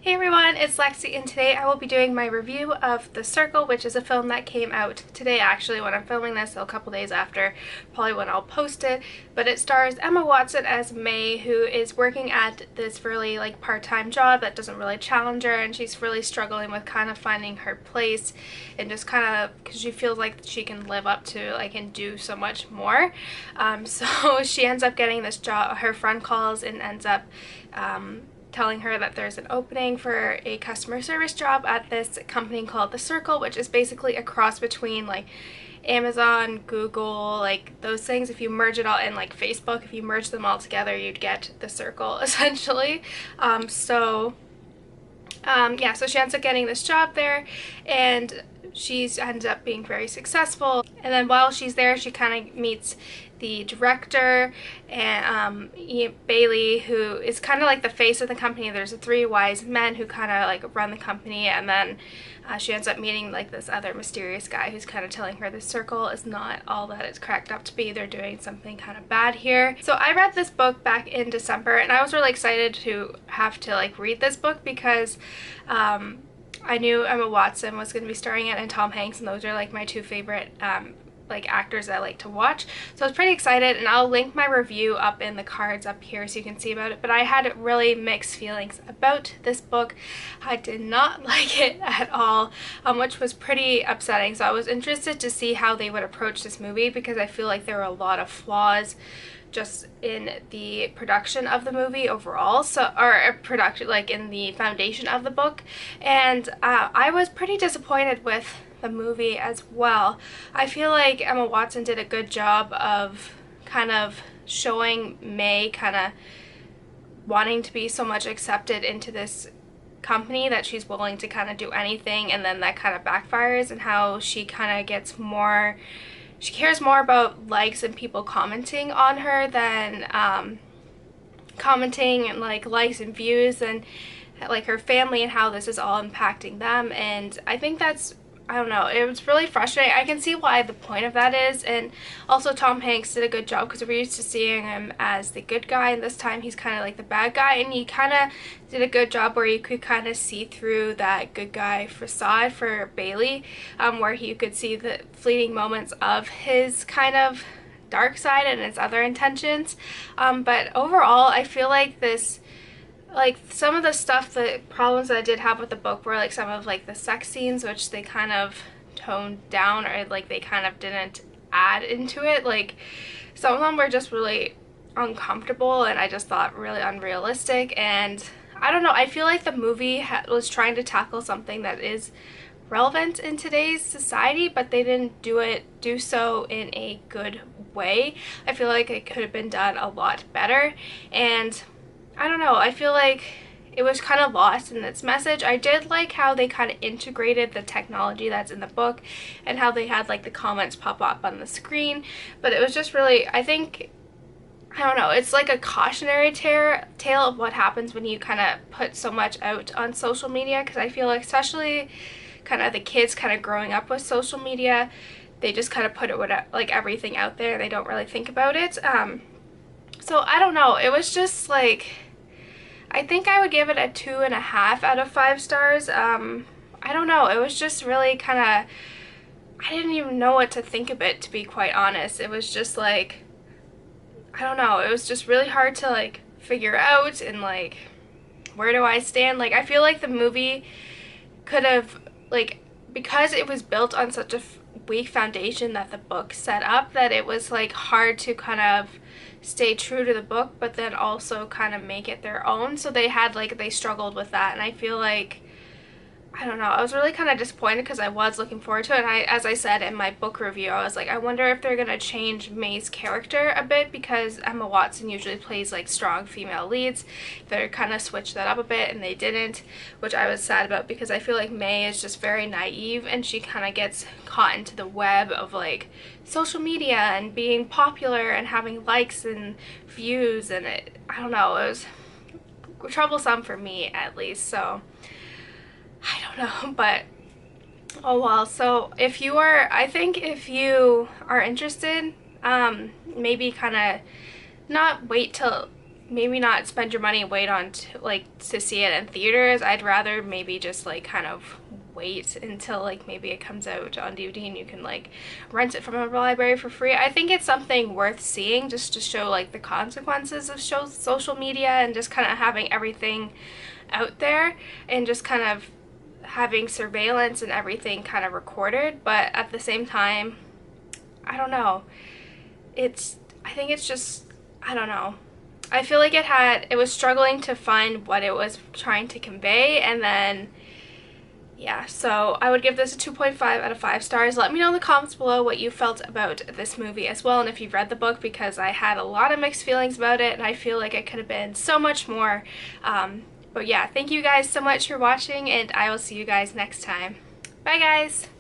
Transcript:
Hey everyone, it's Lexi and today I will be doing my review of The Circle, which is a film that came out today actually when I'm filming this, so a couple days after probably when I'll post it. But it stars Emma Watson as May, who is working at this really part-time job that doesn't really challenge her, and she's really struggling with kind of finding her place and just kind of because she feels like she can live up to and do so much more. So she ends up getting this job. Her friend calls and ends up telling her that there's an opening for a customer service job at this company called The Circle, which is basically a cross between Amazon, Google, those things. If you merge it all in Facebook, if you merge them all together, you'd get The Circle essentially. Yeah, so she ends up getting this job there, and she ends up being very successful. And then while she's there, she kind of meets the director and Bailey, who is kind of like the face of the company. There's the three wise men who kind of run the company, and then she ends up meeting this other mysterious guy who's kind of telling her the circle is not all that it's cracked up to be. They're doing something kind of bad here. So I read this book back in December, and I was really excited to have to read this book because I knew Emma Watson was going to be starring in it, and Tom Hanks, and those are my two favorite actors that I like to watch. So I was pretty excited, and I'll link my review up in the cards up here so you can see about it. But I had really mixed feelings about this book. I did not like it at all, which was pretty upsetting. So I was interested to see how they would approach this movie, because I feel like there were a lot of flaws just in the production of the movie overall, production in the foundation of the book. And I was pretty disappointed with the movie as well. I feel like Emma Watson did a good job of kind of showing May kind of wanting to be so much accepted into this company that she's willing to kind of do anything, and then that kind of backfires, and how she kind of gets more, she cares more about likes and people commenting on her than commenting and likes and views, and her family and how this is all impacting them. And I think that's, I don't know, it was really frustrating. I can see why the point of that is, and also Tom Hanks did a good job because we're used to seeing him as the good guy, and this time he's kind of the bad guy, and he kind of did a good job where you could kind of see through that good guy facade for Bailey, where you could see the fleeting moments of his kind of dark side and his other intentions. But overall, I feel like this, some of the stuff, the problems that I did have with the book were some of the sex scenes, which they kind of toned down, or they kind of didn't add into it. Some of them were just really uncomfortable, and I just thought really unrealistic. And I don't know, I feel like the movie was trying to tackle something that is relevant in today's society, but they didn't do so in a good way. I feel like it could have been done a lot better, and I don't know, I feel like it was kind of lost in its message. I did like how they kind of integrated the technology that's in the book, and how they had the comments pop up on the screen, but it was just really, I think, I don't know, it's a cautionary tale of what happens when you kind of put so much out on social media, because I feel especially kind of the kids kind of growing up with social media, they just kind of put it with everything out there, they don't really think about it. So I don't know, it was just I think I would give it a 2.5 out of 5 stars. I don't know, it was just really kind of, I didn't even know what to think of it, to be quite honest. It was just I don't know, it was just really hard to figure out, and where do I stand. I feel the movie could have, because it was built on such a weak foundation that the book set up, that it was hard to kind of stay true to the book but then also kind of make it their own. So they had they struggled with that, and I feel I don't know, I was really kind of disappointed because I was looking forward to it. And as I said in my book review, I was I wonder if they're gonna change May's character a bit, because Emma Watson usually plays strong female leads. They're kind of switched that up a bit, and they didn't, which I was sad about, because I feel May is just very naive, and she kind of gets caught into the web of social media and being popular and having likes and views, and I don't know, it was troublesome for me at least. So I don't know, but oh well. So if you are, I think if you are interested, maybe kind of not wait till maybe not spend your money and wait on to see it in theaters. I'd rather maybe just like kind of wait until like maybe it comes out on DVD and you can like rent it from a library for free. I think it's something worth seeing just to show like the consequences of social media and just kind of having everything out there and just kind of having surveillance and everything kind of recorded. But at the same time, I don't know. I think it's just, I don't know. I feel like it was struggling to find what it was trying to convey, and then yeah, so I would give this a 2.5 out of 5 stars. Let me know in the comments below what you felt about this movie as well, and if you've read the book, because I had a lot of mixed feelings about it and I feel like it could have been so much more. But yeah, thank you guys so much for watching, and I will see you guys next time. Bye guys!